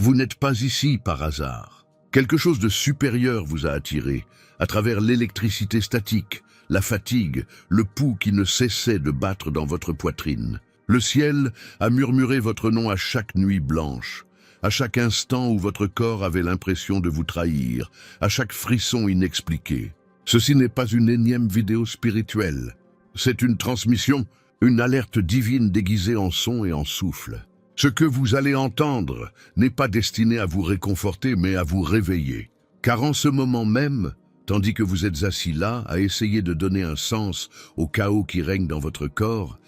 Vous n'êtes pas ici par hasard. Quelque chose de supérieur vous a attiré, à travers l'électricité statique, la fatigue, le pouls qui ne cessait de battre dans votre poitrine. Le ciel a murmuré votre nom à chaque nuit blanche, à chaque instant où votre corps avait l'impression de vous trahir, à chaque frisson inexpliqué. Ceci n'est pas une énième vidéo spirituelle. C'est une transmission, une alerte divine déguisée en son et en souffle. Ce que vous allez entendre n'est pas destiné à vous réconforter, mais à vous réveiller. Car en ce moment même, tandis que vous êtes assis là, à essayer de donner un sens au chaos qui règne dans votre corps,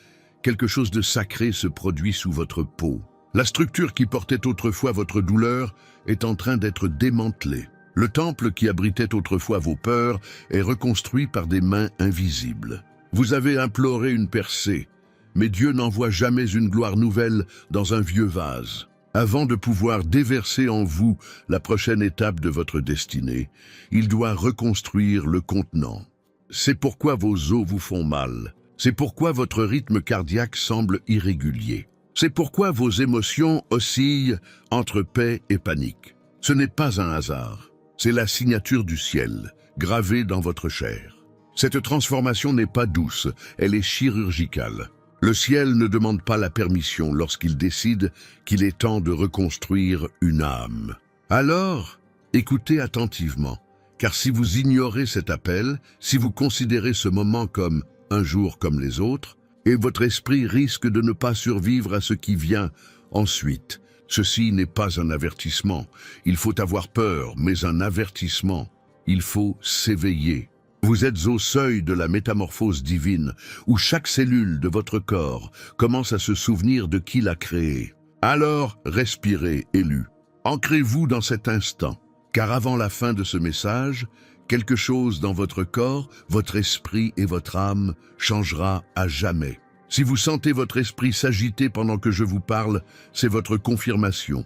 quelque chose de sacré se produit sous votre peau. La structure qui portait autrefois votre douleur est en train d'être démantelée. Le temple qui abritait autrefois vos peurs est reconstruit par des mains invisibles. Vous avez imploré une percée, mais Dieu n'envoie jamais une gloire nouvelle dans un vieux vase. Avant de pouvoir déverser en vous la prochaine étape de votre destinée, il doit reconstruire le contenant. C'est pourquoi vos os vous font mal. C'est pourquoi votre rythme cardiaque semble irrégulier. C'est pourquoi vos émotions oscillent entre paix et panique. Ce n'est pas un hasard. C'est la signature du ciel, gravée dans votre chair. Cette transformation n'est pas douce, elle est chirurgicale. Le ciel ne demande pas la permission lorsqu'il décide qu'il est temps de reconstruire une âme. Alors, écoutez attentivement, car si vous ignorez cet appel, si vous considérez ce moment comme un jour comme les autres, et votre esprit risque de ne pas survivre à ce qui vient ensuite. Ceci n'est pas un avertissement. Il faut avoir peur, mais un avertissement. Il faut s'éveiller. Vous êtes au seuil de la métamorphose divine, où chaque cellule de votre corps commence à se souvenir de qui l'a créé. Alors, respirez, élu. Ancrez-vous dans cet instant, car avant la fin de ce message, quelque chose dans votre corps, votre esprit et votre âme changera à jamais. Si vous sentez votre esprit s'agiter pendant que je vous parle, c'est votre confirmation.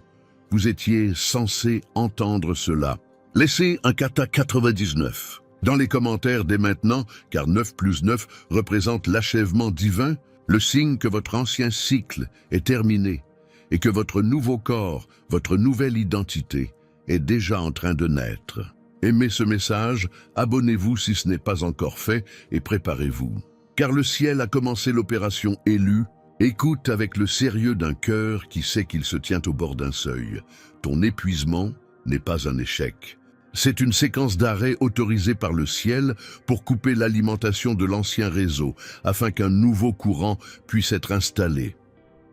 Vous étiez censé entendre cela. Laissez un kata 99 dans les commentaires dès maintenant, car 9 plus 9 représente l'achèvement divin, le signe que votre ancien cycle est terminé et que votre nouveau corps, votre nouvelle identité est déjà en train de naître. Aimez ce message, abonnez-vous si ce n'est pas encore fait et préparez-vous. Car le ciel a commencé l'opération élue. Écoute avec le sérieux d'un cœur qui sait qu'il se tient au bord d'un seuil. Ton épuisement n'est pas un échec. C'est une séquence d'arrêt autorisée par le ciel pour couper l'alimentation de l'ancien réseau, afin qu'un nouveau courant puisse être installé.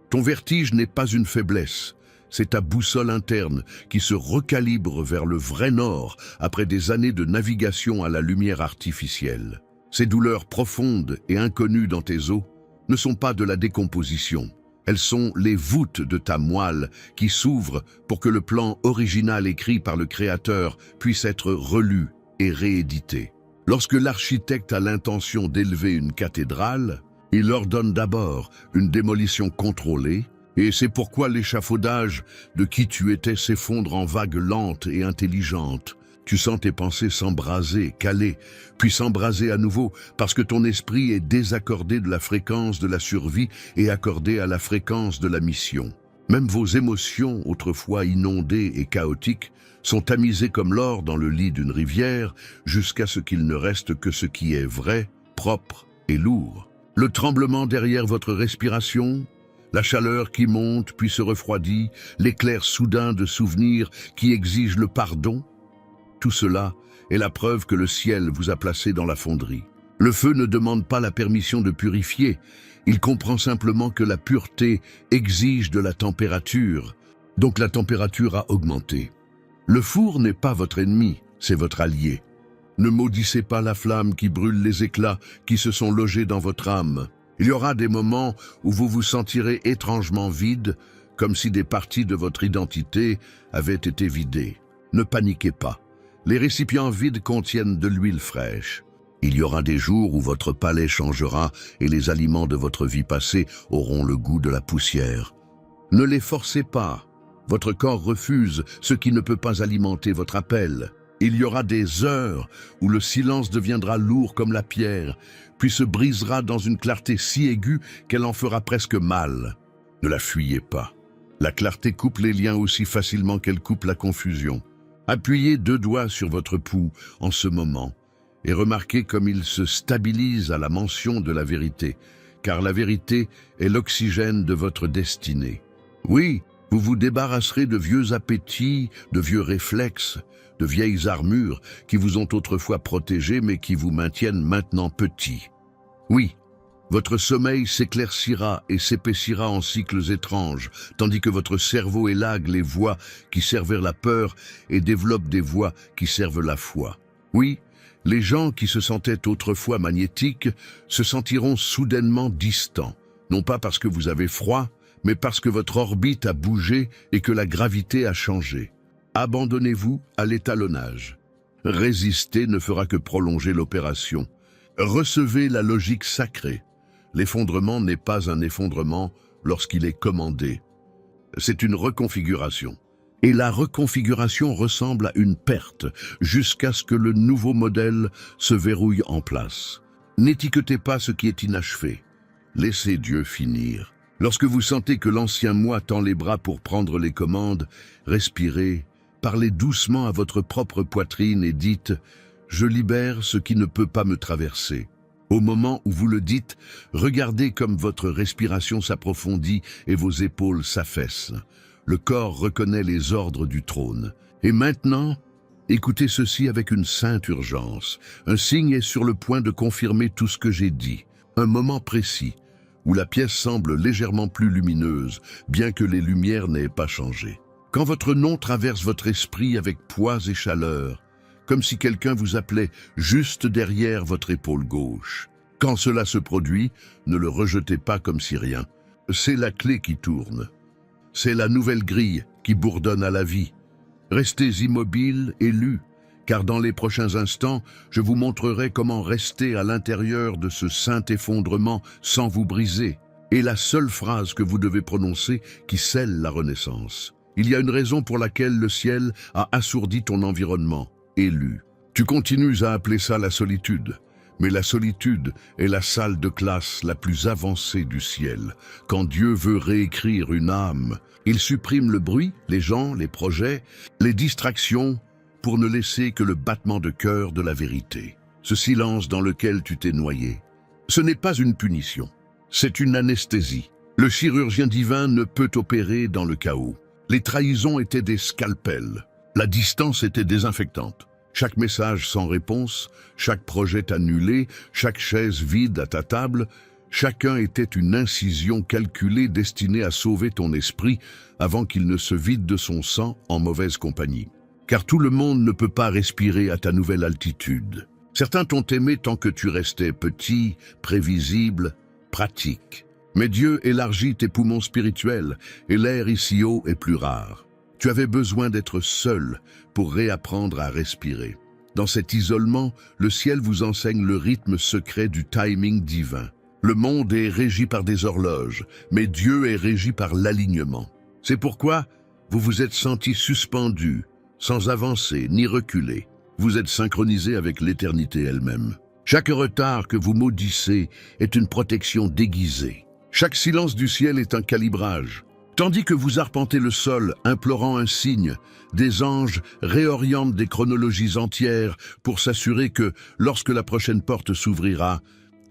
Ton vertige n'est pas une faiblesse. C'est ta boussole interne qui se recalibre vers le vrai nord après des années de navigation à la lumière artificielle. Ces douleurs profondes et inconnues dans tes os ne sont pas de la décomposition. Elles sont les voûtes de ta moelle qui s'ouvrent pour que le plan original écrit par le Créateur puisse être relu et réédité. Lorsque l'architecte a l'intention d'élever une cathédrale, il ordonne d'abord une démolition contrôlée, et c'est pourquoi l'échafaudage de qui tu étais s'effondre en vagues lentes et intelligentes. Tu sens tes pensées s'embraser, caler, puis s'embraser à nouveau parce que ton esprit est désaccordé de la fréquence de la survie et accordé à la fréquence de la mission. Même vos émotions, autrefois inondées et chaotiques, sont tamisées comme l'or dans le lit d'une rivière jusqu'à ce qu'il ne reste que ce qui est vrai, propre et lourd. Le tremblement derrière votre respiration, la chaleur qui monte puis se refroidit, l'éclair soudain de souvenirs qui exige le pardon, tout cela est la preuve que le ciel vous a placé dans la fonderie. Le feu ne demande pas la permission de purifier, il comprend simplement que la pureté exige de la température, donc la température a augmenté. Le four n'est pas votre ennemi, c'est votre allié. Ne maudissez pas la flamme qui brûle les éclats qui se sont logés dans votre âme. Il y aura des moments où vous vous sentirez étrangement vide, comme si des parties de votre identité avaient été vidées. Ne paniquez pas. Les récipients vides contiennent de l'huile fraîche. Il y aura des jours où votre palais changera et les aliments de votre vie passée auront le goût de la poussière. Ne les forcez pas. Votre corps refuse ce qui ne peut pas alimenter votre appel. Il y aura des heures où le silence deviendra lourd comme la pierre, puis se brisera dans une clarté si aiguë qu'elle en fera presque mal. Ne la fuyez pas. La clarté coupe les liens aussi facilement qu'elle coupe la confusion. Appuyez 2 doigts sur votre pouls en ce moment et remarquez comme il se stabilise à la mention de la vérité, car la vérité est l'oxygène de votre destinée. Oui, vous vous débarrasserez de vieux appétits, de vieux réflexes, de vieilles armures qui vous ont autrefois protégé mais qui vous maintiennent maintenant petits. Oui, votre sommeil s'éclaircira et s'épaissira en cycles étranges, tandis que votre cerveau élague les voies qui servent la peur et développe des voies qui servent la foi. Oui, les gens qui se sentaient autrefois magnétiques se sentiront soudainement distants, non pas parce que vous avez froid, mais parce que votre orbite a bougé et que la gravité a changé. Abandonnez-vous à l'étalonnage. Résister ne fera que prolonger l'opération. Recevez la logique sacrée. L'effondrement n'est pas un effondrement lorsqu'il est commandé. C'est une reconfiguration. Et la reconfiguration ressemble à une perte jusqu'à ce que le nouveau modèle se verrouille en place. N'étiquetez pas ce qui est inachevé. Laissez Dieu finir. Lorsque vous sentez que l'ancien moi tend les bras pour prendre les commandes, respirez, parlez doucement à votre propre poitrine et dites « Je libère ce qui ne peut pas me traverser ». Au moment où vous le dites, regardez comme votre respiration s'approfondit et vos épaules s'affaissent. Le corps reconnaît les ordres du trône. Et maintenant, écoutez ceci avec une sainte urgence. Un signe est sur le point de confirmer tout ce que j'ai dit. Un moment précis, où la pièce semble légèrement plus lumineuse, bien que les lumières n'aient pas changé. Quand votre nom traverse votre esprit avec poids et chaleur, comme si quelqu'un vous appelait juste derrière votre épaule gauche. Quand cela se produit, ne le rejetez pas comme si rien. C'est la clé qui tourne. C'est la nouvelle grille qui bourdonne à la vie. Restez immobile et lus, car dans les prochains instants, je vous montrerai comment rester à l'intérieur de ce saint effondrement sans vous briser. Et la seule phrase que vous devez prononcer qui scelle la renaissance. Il y a une raison pour laquelle le ciel a assourdi ton environnement. Élu. Tu continues à appeler ça la solitude, mais la solitude est la salle de classe la plus avancée du ciel. Quand Dieu veut réécrire une âme, il supprime le bruit, les gens, les projets, les distractions, pour ne laisser que le battement de cœur de la vérité. Ce silence dans lequel tu t'es noyé. Ce n'est pas une punition, c'est une anesthésie. Le chirurgien divin ne peut opérer dans le chaos. Les trahisons étaient des scalpels. La distance était désinfectante. Chaque message sans réponse, chaque projet annulé, chaque chaise vide à ta table, chacun était une incision calculée destinée à sauver ton esprit avant qu'il ne se vide de son sang en mauvaise compagnie. Car tout le monde ne peut pas respirer à ta nouvelle altitude. Certains t'ont aimé tant que tu restais petit, prévisible, pratique. Mais Dieu élargit tes poumons spirituels et l'air ici haut est plus rare. Tu avais besoin d'être seul pour réapprendre à respirer. Dans cet isolement, le ciel vous enseigne le rythme secret du timing divin. Le monde est régi par des horloges, mais Dieu est régi par l'alignement. C'est pourquoi vous vous êtes senti suspendu, sans avancer ni reculer. Vous êtes synchronisé avec l'éternité elle-même. Chaque retard que vous maudissez est une protection déguisée. Chaque silence du ciel est un calibrage. Tandis que vous arpentez le sol, implorant un signe, des anges réorientent des chronologies entières pour s'assurer que, lorsque la prochaine porte s'ouvrira,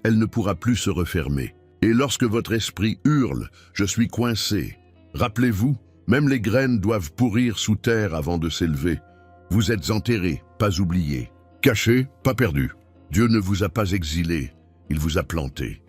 elle ne pourra plus se refermer. Et lorsque votre esprit hurle « Je suis coincé », rappelez-vous, même les graines doivent pourrir sous terre avant de s'élever. Vous êtes enterré, pas oublié. Caché, pas perdu. Dieu ne vous a pas exilé, il vous a planté.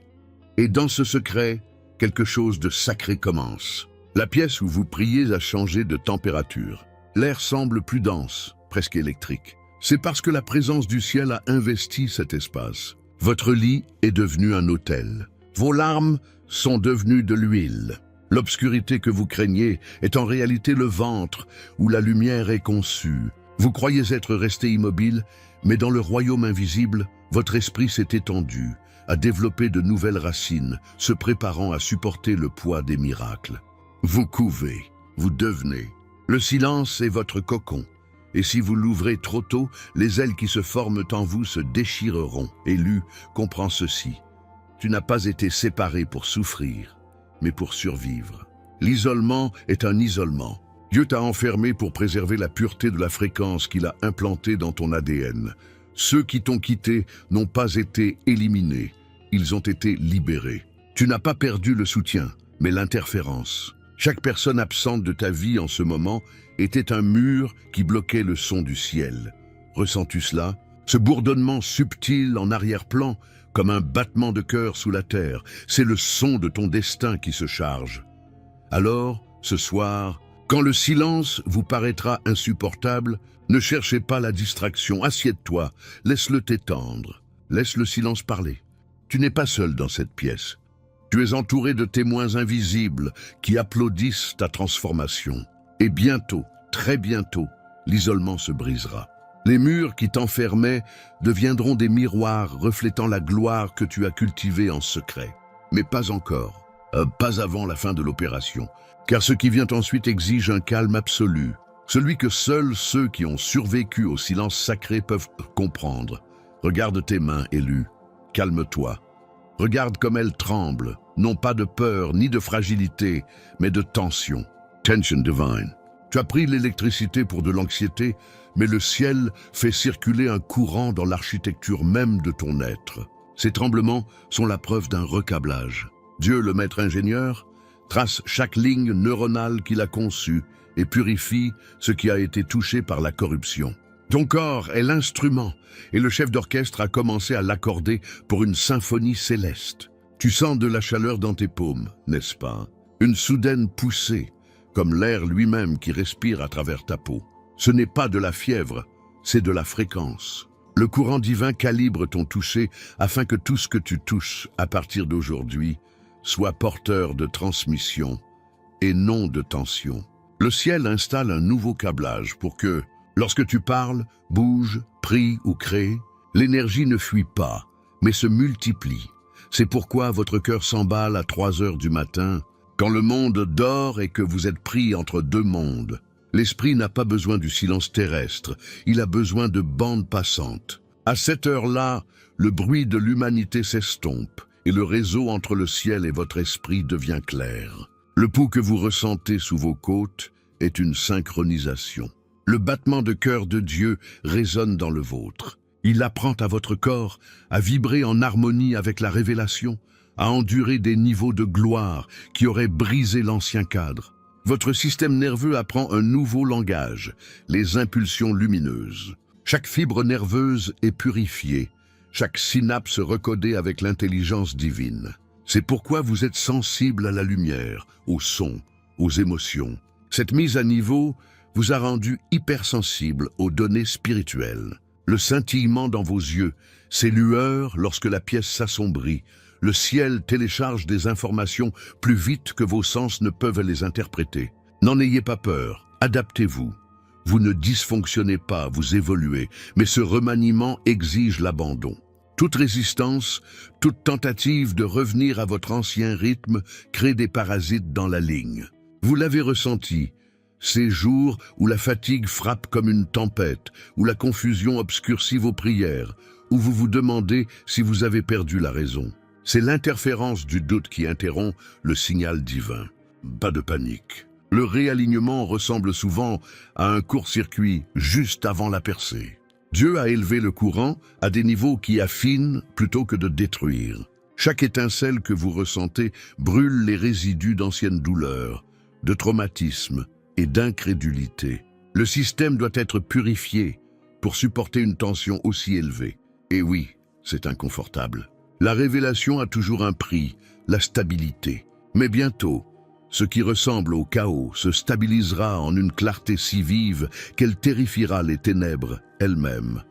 Et dans ce secret, quelque chose de sacré commence. La pièce où vous priez a changé de température. L'air semble plus dense, presque électrique. C'est parce que la présence du ciel a investi cet espace. Votre lit est devenu un autel. Vos larmes sont devenues de l'huile. L'obscurité que vous craignez est en réalité le ventre où la lumière est conçue. Vous croyez être resté immobile, mais dans le royaume invisible, votre esprit s'est étendu, a développé de nouvelles racines, se préparant à supporter le poids des miracles. Vous couvez, vous devenez. Le silence est votre cocon. Et si vous l'ouvrez trop tôt, les ailes qui se forment en vous se déchireront. Élu, comprends ceci. Tu n'as pas été séparé pour souffrir, mais pour survivre. L'isolement est un isolement. Dieu t'a enfermé pour préserver la pureté de la fréquence qu'il a implantée dans ton ADN. Ceux qui t'ont quitté n'ont pas été éliminés, ils ont été libérés. Tu n'as pas perdu le soutien, mais l'interférence. Chaque personne absente de ta vie en ce moment était un mur qui bloquait le son du ciel. Ressens-tu cela? Ce bourdonnement subtil en arrière-plan, comme un battement de cœur sous la terre, c'est le son de ton destin qui se charge. Alors, ce soir, quand le silence vous paraîtra insupportable, ne cherchez pas la distraction, assieds-toi, laisse-le t'étendre, laisse le silence parler. Tu n'es pas seul dans cette pièce. Tu es entouré de témoins invisibles qui applaudissent ta transformation. Et bientôt, très bientôt, l'isolement se brisera. Les murs qui t'enfermaient deviendront des miroirs reflétant la gloire que tu as cultivée en secret. Mais pas encore, pas avant la fin de l'opération, car ce qui vient ensuite exige un calme absolu, celui que seuls ceux qui ont survécu au silence sacré peuvent comprendre. Regarde tes mains, Élu, calme-toi. Regarde comme elles tremblent, non pas de peur ni de fragilité, mais de tension. Tension divine. Tu as pris l'électricité pour de l'anxiété, mais le ciel fait circuler un courant dans l'architecture même de ton être. Ces tremblements sont la preuve d'un recablage. Dieu, le maître ingénieur, trace chaque ligne neuronale qu'il a conçue et purifie ce qui a été touché par la corruption. Ton corps est l'instrument, et le chef d'orchestre a commencé à l'accorder pour une symphonie céleste. Tu sens de la chaleur dans tes paumes, n'est-ce pas? Une soudaine poussée, comme l'air lui-même qui respire à travers ta peau. Ce n'est pas de la fièvre, c'est de la fréquence. Le courant divin calibre ton toucher afin que tout ce que tu touches à partir d'aujourd'hui soit porteur de transmission et non de tension. Le ciel installe un nouveau câblage pour que, lorsque tu parles, bouges, pries ou crées, l'énergie ne fuit pas, mais se multiplie. C'est pourquoi votre cœur s'emballe à 3 heures du matin, quand le monde dort et que vous êtes pris entre deux mondes. L'esprit n'a pas besoin du silence terrestre, il a besoin de bandes passantes. À cette heure-là, le bruit de l'humanité s'estompe et le réseau entre le ciel et votre esprit devient clair. Le pouls que vous ressentez sous vos côtes est une synchronisation. Le battement de cœur de Dieu résonne dans le vôtre. Il apprend à votre corps à vibrer en harmonie avec la révélation, à endurer des niveaux de gloire qui auraient brisé l'ancien cadre. Votre système nerveux apprend un nouveau langage, les impulsions lumineuses. Chaque fibre nerveuse est purifiée, chaque synapse recodée avec l'intelligence divine. C'est pourquoi vous êtes sensible à la lumière, au son, aux émotions. Cette mise à niveau vous a rendu hypersensible aux données spirituelles. Le scintillement dans vos yeux, ces lueurs lorsque la pièce s'assombrit, le ciel télécharge des informations plus vite que vos sens ne peuvent les interpréter. N'en ayez pas peur, adaptez-vous. Vous ne dysfonctionnez pas, vous évoluez, mais ce remaniement exige l'abandon. Toute résistance, toute tentative de revenir à votre ancien rythme crée des parasites dans la ligne. Vous l'avez ressenti, ces jours où la fatigue frappe comme une tempête, où la confusion obscurcit vos prières, où vous vous demandez si vous avez perdu la raison. C'est l'interférence du doute qui interrompt le signal divin. Pas de panique. Le réalignement ressemble souvent à un court-circuit juste avant la percée. Dieu a élevé le courant à des niveaux qui affinent plutôt que de détruire. Chaque étincelle que vous ressentez brûle les résidus d'anciennes douleurs, de traumatismes et d'incrédulité. Le système doit être purifié pour supporter une tension aussi élevée. Et oui, c'est inconfortable. La révélation a toujours un prix, la stabilité. Mais bientôt, ce qui ressemble au chaos se stabilisera en une clarté si vive qu'elle terrifiera les ténèbres elles-mêmes.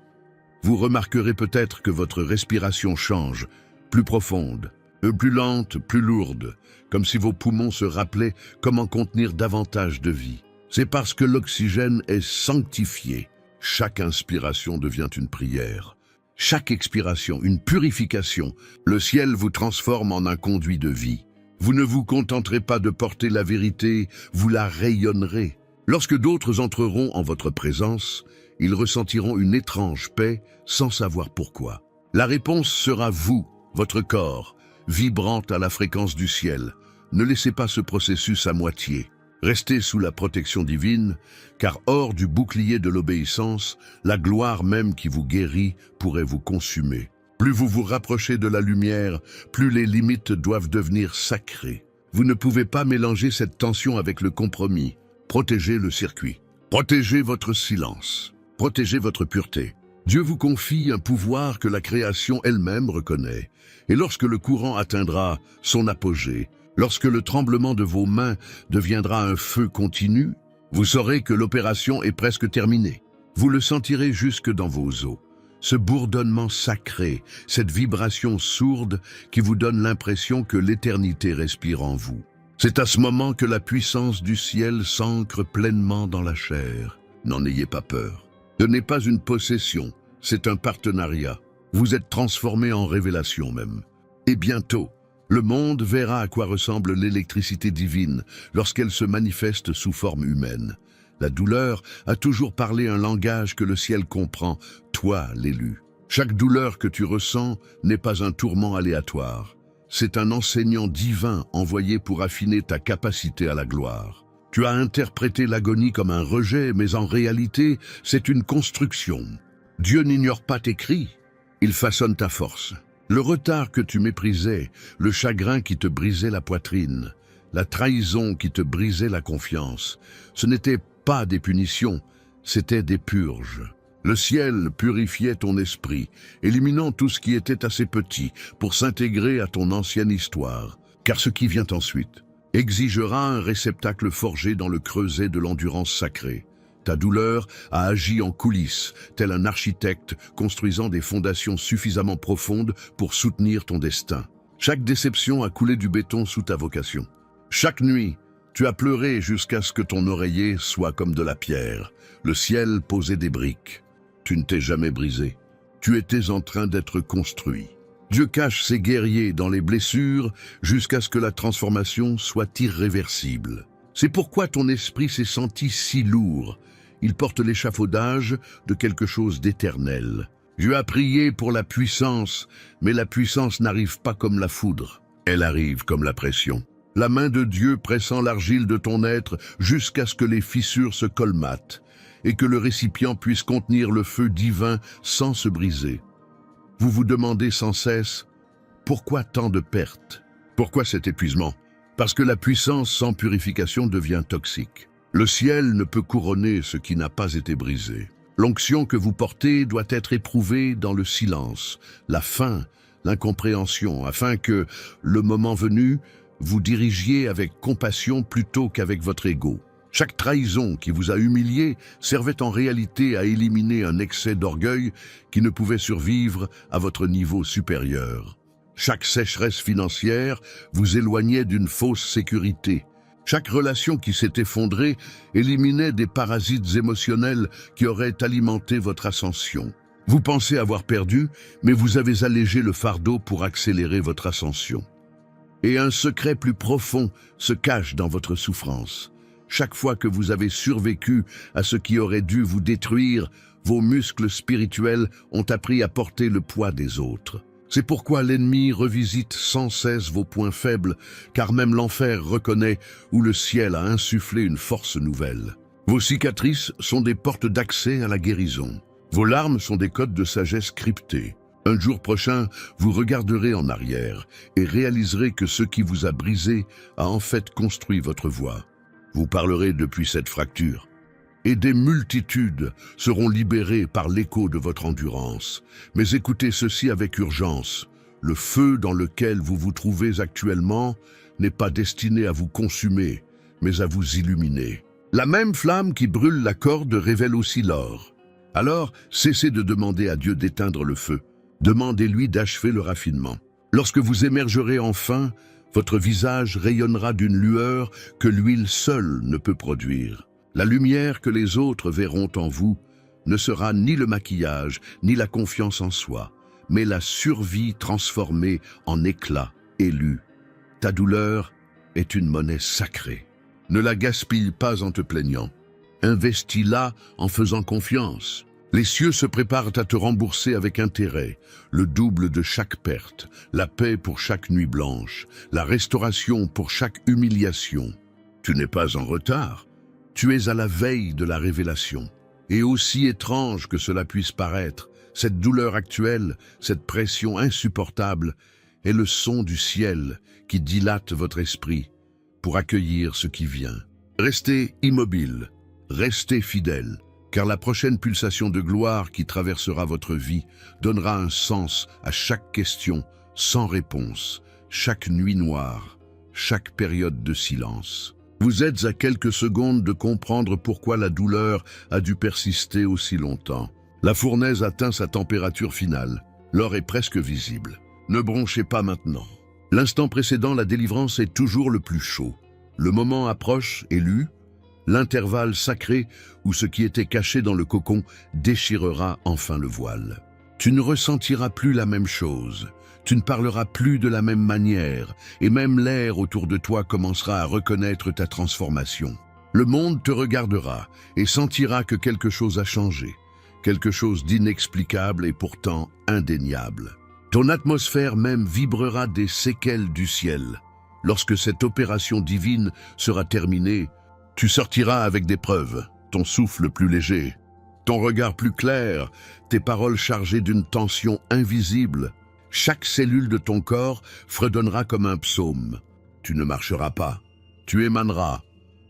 Vous remarquerez peut-être que votre respiration change, plus profonde, plus lente, plus lourde, comme si vos poumons se rappelaient comment contenir davantage de vie. C'est parce que l'oxygène est sanctifié. Chaque inspiration devient une prière. Chaque expiration, une purification. Le ciel vous transforme en un conduit de vie. Vous ne vous contenterez pas de porter la vérité, vous la rayonnerez. Lorsque d'autres entreront en votre présence, ils ressentiront une étrange paix sans savoir pourquoi. La réponse sera vous, votre corps, vibrant à la fréquence du ciel, ne laissez pas ce processus à moitié. Restez sous la protection divine, car hors du bouclier de l'obéissance, la gloire même qui vous guérit pourrait vous consumer. Plus vous vous rapprochez de la lumière, plus les limites doivent devenir sacrées. Vous ne pouvez pas mélanger cette tension avec le compromis. Protégez le circuit. Protégez votre silence. Protégez votre pureté. Dieu vous confie un pouvoir que la création elle-même reconnaît. Et lorsque le courant atteindra son apogée, lorsque le tremblement de vos mains deviendra un feu continu, vous saurez que l'opération est presque terminée. Vous le sentirez jusque dans vos os. Ce bourdonnement sacré, cette vibration sourde qui vous donne l'impression que l'éternité respire en vous. C'est à ce moment que la puissance du ciel s'ancre pleinement dans la chair. N'en ayez pas peur. Ce n'est pas une possession, c'est un partenariat. Vous êtes transformé en révélation même. Et bientôt, le monde verra à quoi ressemble l'électricité divine lorsqu'elle se manifeste sous forme humaine. La douleur a toujours parlé un langage que le ciel comprend, toi l'élu. Chaque douleur que tu ressens n'est pas un tourment aléatoire. C'est un enseignant divin envoyé pour affiner ta capacité à la gloire. Tu as interprété l'agonie comme un rejet, mais en réalité, c'est une construction. Dieu n'ignore pas tes cris, il façonne ta force. Le retard que tu méprisais, le chagrin qui te brisait la poitrine, la trahison qui te brisait la confiance, ce n'était pas des punitions, c'était des purges. Le ciel purifiait ton esprit, éliminant tout ce qui était assez petit pour s'intégrer à ton ancienne histoire. Car ce qui vient ensuite exigera un réceptacle forgé dans le creuset de l'endurance sacrée. Ta douleur a agi en coulisses, tel un architecte construisant des fondations suffisamment profondes pour soutenir ton destin. Chaque déception a coulé du béton sous ta vocation. Chaque nuit, tu as pleuré jusqu'à ce que ton oreiller soit comme de la pierre. Le ciel posait des briques. Tu ne t'es jamais brisé. Tu étais en train d'être construit. Dieu cache ses guerriers dans les blessures jusqu'à ce que la transformation soit irréversible. C'est pourquoi ton esprit s'est senti si lourd. Il porte l'échafaudage de quelque chose d'éternel. Dieu a prié pour la puissance, mais la puissance n'arrive pas comme la foudre. Elle arrive comme la pression. La main de Dieu pressant l'argile de ton être jusqu'à ce que les fissures se colmatent et que le récipient puisse contenir le feu divin sans se briser. Vous vous demandez sans cesse, pourquoi tant de pertes? Pourquoi cet épuisement? Parce que la puissance sans purification devient toxique. Le ciel ne peut couronner ce qui n'a pas été brisé. L'onction que vous portez doit être éprouvée dans le silence, la faim, l'incompréhension, afin que, le moment venu, vous dirigiez avec compassion plutôt qu'avec votre ego. Chaque trahison qui vous a humilié servait en réalité à éliminer un excès d'orgueil qui ne pouvait survivre à votre niveau supérieur. Chaque sécheresse financière vous éloignait d'une fausse sécurité. Chaque relation qui s'est effondrée éliminait des parasites émotionnels qui auraient alimenté votre ascension. Vous pensez avoir perdu, mais vous avez allégé le fardeau pour accélérer votre ascension. Et un secret plus profond se cache dans votre souffrance. Chaque fois que vous avez survécu à ce qui aurait dû vous détruire, vos muscles spirituels ont appris à porter le poids des autres. C'est pourquoi l'ennemi revisite sans cesse vos points faibles, car même l'enfer reconnaît où le ciel a insufflé une force nouvelle. Vos cicatrices sont des portes d'accès à la guérison. Vos larmes sont des codes de sagesse cryptés. Un jour prochain, vous regarderez en arrière et réaliserez que ce qui vous a brisé a en fait construit votre voie. Vous parlerez depuis cette fracture. Et des multitudes seront libérées par l'écho de votre endurance. Mais écoutez ceci avec urgence. Le feu dans lequel vous vous trouvez actuellement n'est pas destiné à vous consumer, mais à vous illuminer. La même flamme qui brûle la corde révèle aussi l'or. Alors, cessez de demander à Dieu d'éteindre le feu. Demandez-lui d'achever le raffinement. Lorsque vous émergerez enfin, votre visage rayonnera d'une lueur que l'huile seule ne peut produire. La lumière que les autres verront en vous ne sera ni le maquillage, ni la confiance en soi, mais la survie transformée en éclat élu. Ta douleur est une monnaie sacrée. Ne la gaspille pas en te plaignant. Investis-la en faisant confiance. Les cieux se préparent à te rembourser avec intérêt, le double de chaque perte, la paix pour chaque nuit blanche, la restauration pour chaque humiliation. Tu n'es pas en retard, tu es à la veille de la révélation. Et aussi étrange que cela puisse paraître, cette douleur actuelle, cette pression insupportable, est le son du ciel qui dilate votre esprit pour accueillir ce qui vient. Restez immobile, restez fidèle, car la prochaine pulsation de gloire qui traversera votre vie donnera un sens à chaque question sans réponse, chaque nuit noire, chaque période de silence. Vous êtes à quelques secondes de comprendre pourquoi la douleur a dû persister aussi longtemps. La fournaise atteint sa température finale. L'or est presque visible. Ne bronchez pas maintenant. L'instant précédant la délivrance est toujours le plus chaud. Le moment approche, élu, l'intervalle sacré où ce qui était caché dans le cocon déchirera enfin le voile. Tu ne ressentiras plus la même chose. Tu ne parleras plus de la même manière, et même l'air autour de toi commencera à reconnaître ta transformation. Le monde te regardera et sentira que quelque chose a changé, quelque chose d'inexplicable et pourtant indéniable. Ton atmosphère même vibrera des séquelles du ciel. Lorsque cette opération divine sera terminée, tu sortiras avec des preuves, ton souffle plus léger, ton regard plus clair, tes paroles chargées d'une tension invisible. Chaque cellule de ton corps fredonnera comme un psaume. Tu ne marcheras pas, tu émaneras.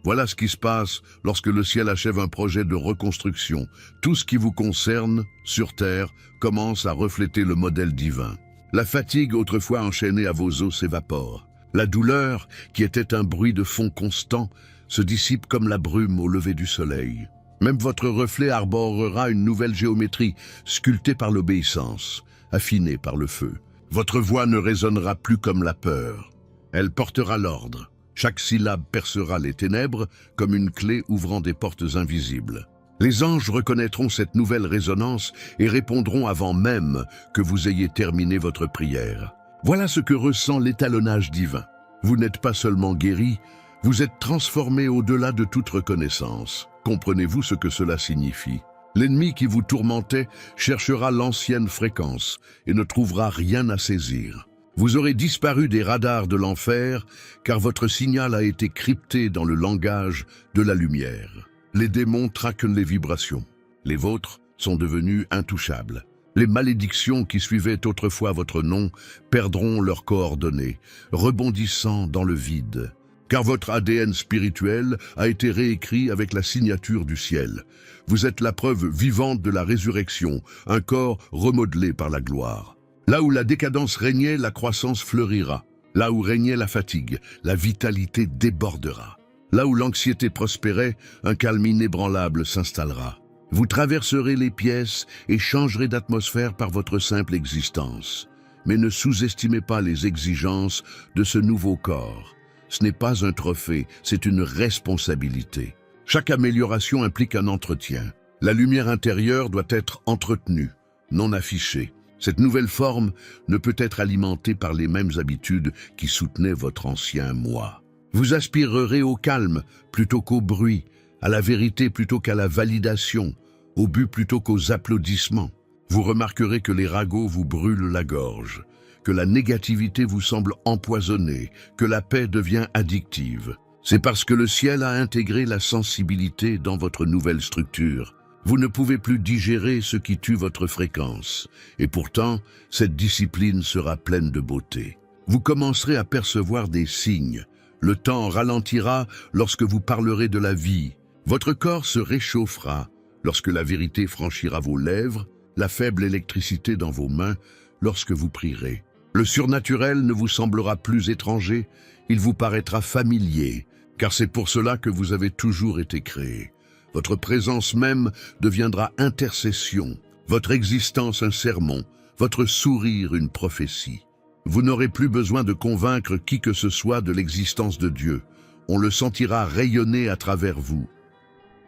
Voilà ce qui se passe lorsque le ciel achève un projet de reconstruction. Tout ce qui vous concerne, sur terre, commence à refléter le modèle divin. La fatigue autrefois enchaînée à vos os s'évapore. La douleur, qui était un bruit de fond constant, se dissipe comme la brume au lever du soleil. Même votre reflet arborera une nouvelle géométrie, sculptée par l'obéissance, affinée par le feu. Votre voix ne résonnera plus comme la peur. Elle portera l'ordre. Chaque syllabe percera les ténèbres comme une clé ouvrant des portes invisibles. Les anges reconnaîtront cette nouvelle résonance et répondront avant même que vous ayez terminé votre prière. Voilà ce que ressent l'étalonnage divin. Vous n'êtes pas seulement guéri, vous êtes transformé au-delà de toute reconnaissance. Comprenez-vous ce que cela signifie? L'ennemi qui vous tourmentait cherchera l'ancienne fréquence et ne trouvera rien à saisir. Vous aurez disparu des radars de l'enfer car votre signal a été crypté dans le langage de la lumière. Les démons traquent les vibrations. Les vôtres sont devenus intouchables. Les malédictions qui suivaient autrefois votre nom perdront leurs coordonnées, rebondissant dans le vide. Car votre ADN spirituel a été réécrit avec la signature du ciel. Vous êtes la preuve vivante de la résurrection, un corps remodelé par la gloire. Là où la décadence régnait, la croissance fleurira. Là où régnait la fatigue, la vitalité débordera. Là où l'anxiété prospérait, un calme inébranlable s'installera. Vous traverserez les pièces et changerez d'atmosphère par votre simple existence. Mais ne sous-estimez pas les exigences de ce nouveau corps. Ce n'est pas un trophée, c'est une responsabilité. Chaque amélioration implique un entretien. La lumière intérieure doit être entretenue, non affichée. Cette nouvelle forme ne peut être alimentée par les mêmes habitudes qui soutenaient votre ancien moi. Vous aspirerez au calme plutôt qu'au bruit, à la vérité plutôt qu'à la validation, au but plutôt qu'aux applaudissements. Vous remarquerez que les ragots vous brûlent la gorge, que la négativité vous semble empoisonnée, que la paix devient addictive. C'est parce que le ciel a intégré la sensibilité dans votre nouvelle structure. Vous ne pouvez plus digérer ce qui tue votre fréquence. Et pourtant, cette discipline sera pleine de beauté. Vous commencerez à percevoir des signes. Le temps ralentira lorsque vous parlerez de la vie. Votre corps se réchauffera lorsque la vérité franchira vos lèvres, la faible électricité dans vos mains lorsque vous prierez. Le surnaturel ne vous semblera plus étranger, il vous paraîtra familier, car c'est pour cela que vous avez toujours été créé. Votre présence même deviendra intercession, votre existence un sermon, votre sourire une prophétie. Vous n'aurez plus besoin de convaincre qui que ce soit de l'existence de Dieu. On le sentira rayonner à travers vous.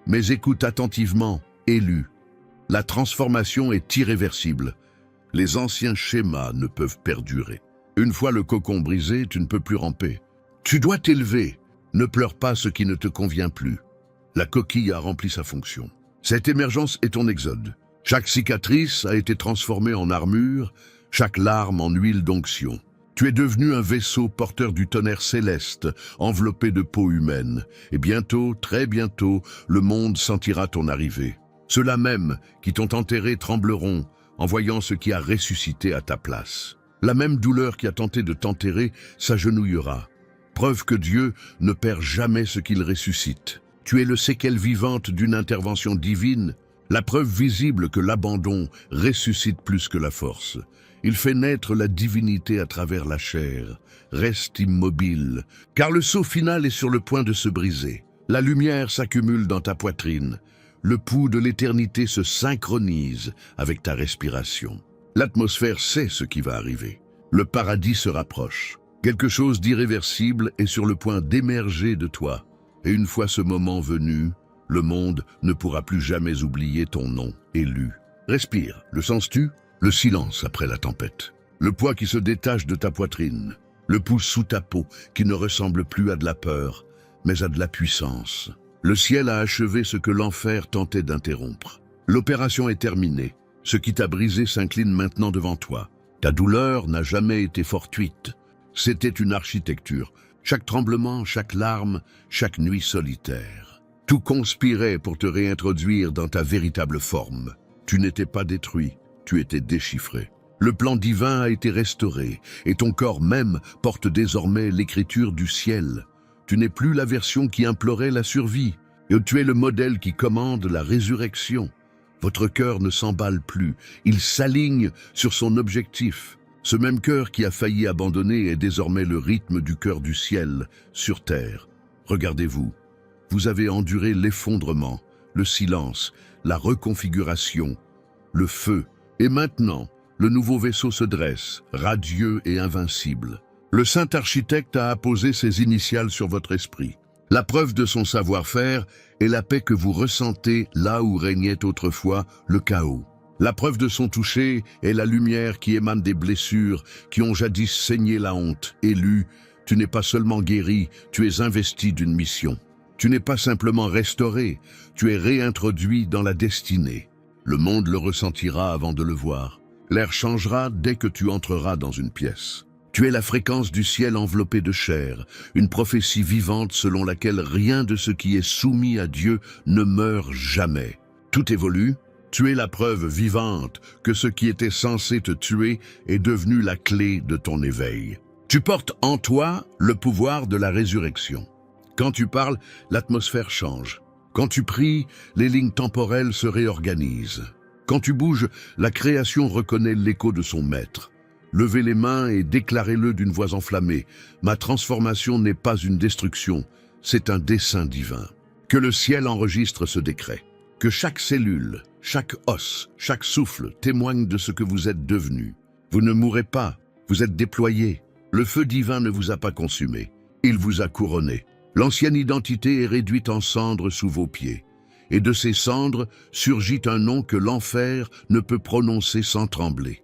Mais écoute attentivement, élu. La transformation est irréversible. Les anciens schémas ne peuvent perdurer. Une fois le cocon brisé, tu ne peux plus ramper. Tu dois t'élever. Ne pleure pas ce qui ne te convient plus. La coquille a rempli sa fonction. Cette émergence est ton exode. Chaque cicatrice a été transformée en armure, chaque larme en huile d'onction. Tu es devenu un vaisseau porteur du tonnerre céleste, enveloppé de peau humaine. Et bientôt, très bientôt, le monde sentira ton arrivée. Ceux-là même qui t'ont enterré trembleront en voyant ce qui a ressuscité à ta place. La même douleur qui a tenté de t'enterrer s'agenouillera. Preuve que Dieu ne perd jamais ce qu'il ressuscite. Tu es le séquelle vivante d'une intervention divine, la preuve visible que l'abandon ressuscite plus que la force. Il fait naître la divinité à travers la chair. Reste immobile, car le sceau final est sur le point de se briser. La lumière s'accumule dans ta poitrine. Le pouls de l'éternité se synchronise avec ta respiration. L'atmosphère sait ce qui va arriver. Le paradis se rapproche. Quelque chose d'irréversible est sur le point d'émerger de toi. Et une fois ce moment venu, le monde ne pourra plus jamais oublier ton nom élu. Respire, le sens-tu? Le silence après la tempête. Le poids qui se détache de ta poitrine. Le pouce sous ta peau qui ne ressemble plus à de la peur, mais à de la puissance. Le ciel a achevé ce que l'enfer tentait d'interrompre. L'opération est terminée. Ce qui t'a brisé s'incline maintenant devant toi. Ta douleur n'a jamais été fortuite. C'était une architecture. Chaque tremblement, chaque larme, chaque nuit solitaire. Tout conspirait pour te réintroduire dans ta véritable forme. Tu n'étais pas détruit. Tu étais déchiffré. Le plan divin a été restauré et ton corps même porte désormais l'écriture du ciel. Tu n'es plus la version qui implorait la survie. Et tu es le modèle qui commande la résurrection. Votre cœur ne s'emballe plus, il s'aligne sur son objectif. Ce même cœur qui a failli abandonner est désormais le rythme du cœur du ciel sur terre. Regardez-vous, vous avez enduré l'effondrement, le silence, la reconfiguration, le feu. Et maintenant, le nouveau vaisseau se dresse, radieux et invincible. Le saint architecte a apposé ses initiales sur votre esprit. La preuve de son savoir-faire est la paix que vous ressentez là où régnait autrefois le chaos. La preuve de son toucher est la lumière qui émane des blessures qui ont jadis saigné la honte. Élu, tu n'es pas seulement guéri, tu es investi d'une mission. Tu n'es pas simplement restauré, tu es réintroduit dans la destinée. Le monde le ressentira avant de le voir. L'air changera dès que tu entreras dans une pièce. Tu es la fréquence du ciel enveloppée de chair, une prophétie vivante selon laquelle rien de ce qui est soumis à Dieu ne meurt jamais. Tout évolue, tu es la preuve vivante que ce qui était censé te tuer est devenu la clé de ton éveil. Tu portes en toi le pouvoir de la résurrection. Quand tu parles, l'atmosphère change. Quand tu pries, les lignes temporelles se réorganisent. Quand tu bouges, la création reconnaît l'écho de son maître. Levez les mains et déclarez-le d'une voix enflammée. Ma transformation n'est pas une destruction, c'est un dessein divin. Que le ciel enregistre ce décret. Que chaque cellule, chaque os, chaque souffle témoigne de ce que vous êtes devenu. Vous ne mourrez pas, vous êtes déployé. Le feu divin ne vous a pas consumé, il vous a couronné. L'ancienne identité est réduite en cendres sous vos pieds. Et de ces cendres surgit un nom que l'enfer ne peut prononcer sans trembler.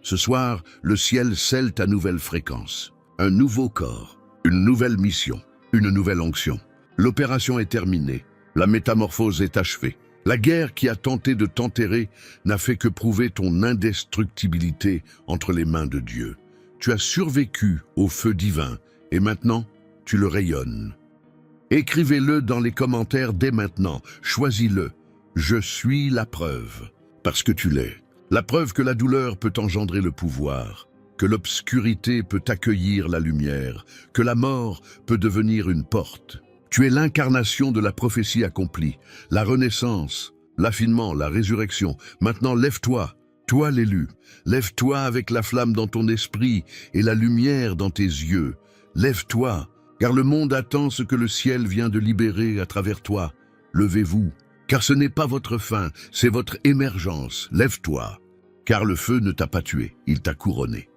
Ce soir, le ciel scelle ta nouvelle fréquence. Un nouveau corps, une nouvelle mission, une nouvelle onction. L'opération est terminée, la métamorphose est achevée. La guerre qui a tenté de t'enterrer n'a fait que prouver ton indestructibilité entre les mains de Dieu. Tu as survécu au feu divin et maintenant, tu le rayonnes. Écrivez-le dans les commentaires dès maintenant. Choisis-le. Je suis la preuve, parce que tu l'es. La preuve que la douleur peut engendrer le pouvoir, que l'obscurité peut accueillir la lumière, que la mort peut devenir une porte. Tu es l'incarnation de la prophétie accomplie, la renaissance, l'affinement, la résurrection. Maintenant, lève-toi, toi l'élu. Lève-toi avec la flamme dans ton esprit et la lumière dans tes yeux. Lève-toi, car le monde attend ce que le ciel vient de libérer à travers toi. Levez-vous, car ce n'est pas votre fin, c'est votre émergence. Lève-toi, car le feu ne t'a pas tué, il t'a couronné.